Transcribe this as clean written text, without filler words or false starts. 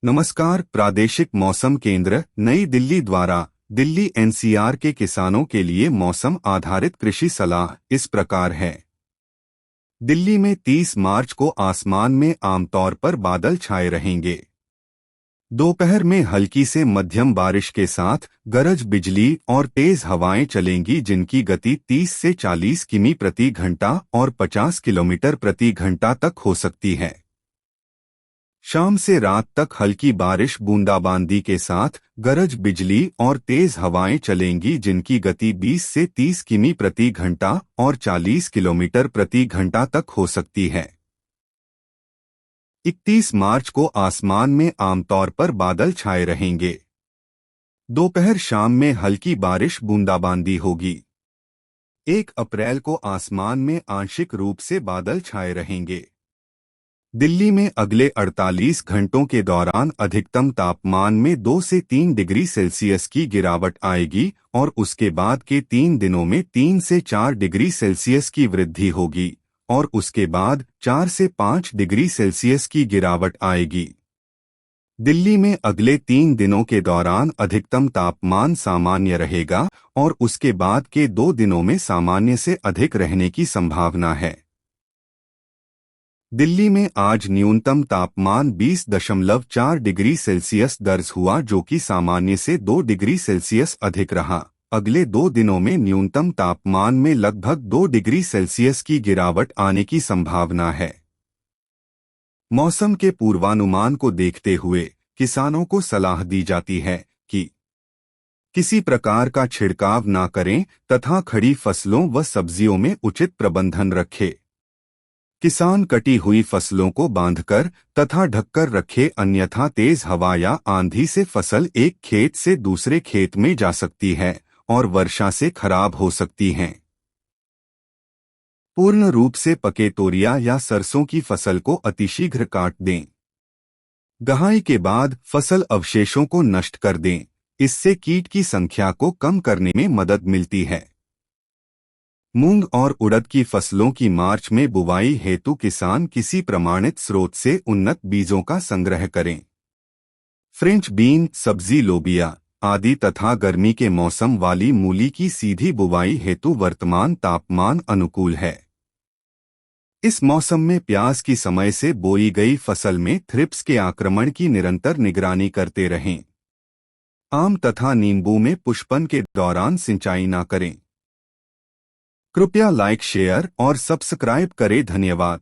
नमस्कार। प्रादेशिक मौसम केंद्र नई दिल्ली द्वारा दिल्ली एनसीआर के किसानों के लिए मौसम आधारित कृषि सलाह इस प्रकार है। दिल्ली में 30 मार्च को आसमान में आमतौर पर बादल छाए रहेंगे। दोपहर में हल्की से मध्यम बारिश के साथ गरज बिजली और तेज हवाएं चलेंगी, जिनकी गति 30 से 40 किमी प्रति घंटा और 50 किलोमीटर प्रति घंटा तक हो सकती है। शाम से रात तक हल्की बारिश बूंदाबांदी के साथ गरज बिजली और तेज हवाएं चलेंगी, जिनकी गति 20 से 30 किमी प्रति घंटा और 40 किलोमीटर प्रति घंटा तक हो सकती है। 31 मार्च को आसमान में आमतौर पर बादल छाए रहेंगे। दोपहर शाम में हल्की बारिश बूंदाबांदी होगी। 1 अप्रैल को आसमान में आंशिक रूप से बादल छाए रहेंगे। दिल्ली में अगले 48 घंटों के दौरान अधिकतम तापमान में 2 से 3 डिग्री सेल्सियस की गिरावट आएगी और उसके बाद के 3 दिनों में 3 से 4 डिग्री सेल्सियस की वृद्धि होगी और उसके बाद 4 से 5 डिग्री सेल्सियस की गिरावट आएगी। दिल्ली में अगले 3 दिनों के दौरान अधिकतम तापमान सामान्य रहेगा और उसके बाद के 2 दिनों में सामान्य से अधिक रहने की संभावना है। दिल्ली में आज न्यूनतम तापमान 20.4 डिग्री सेल्सियस दर्ज हुआ, जो कि सामान्य से 2 डिग्री सेल्सियस अधिक रहा। अगले 2 दिनों में न्यूनतम तापमान में लगभग 2 डिग्री सेल्सियस की गिरावट आने की संभावना है। मौसम के पूर्वानुमान को देखते हुए किसानों को सलाह दी जाती है कि किसी प्रकार का छिड़काव न करें तथा खड़ी फसलों व सब्जियों में उचित प्रबंधन रखें। किसान कटी हुई फसलों को बांधकर तथा ढककर रखे, अन्यथा तेज हवा या आंधी से फसल एक खेत से दूसरे खेत में जा सकती है और वर्षा से खराब हो सकती हैं। पूर्ण रूप से पके तोरिया या सरसों की फसल को अतिशीघ्र काट दें। गहाई के बाद फसल अवशेषों को नष्ट कर दें, इससे कीट की संख्या को कम करने में मदद मिलती है। मूंग और उड़द की फसलों की मार्च में बुवाई हेतु किसान किसी प्रमाणित स्रोत से उन्नत बीजों का संग्रह करें। फ्रेंच बीन, सब्जी, लोबिया आदि तथा गर्मी के मौसम वाली मूली की सीधी बुवाई हेतु वर्तमान तापमान अनुकूल है। इस मौसम में प्याज की समय से बोई गई फसल में थ्रिप्स के आक्रमण की निरंतर निगरानी करते रहें। आम तथा नींबू में पुष्पन के दौरान सिंचाई न करें। कृपया लाइक, शेयर और सब्सक्राइब करें। धन्यवाद।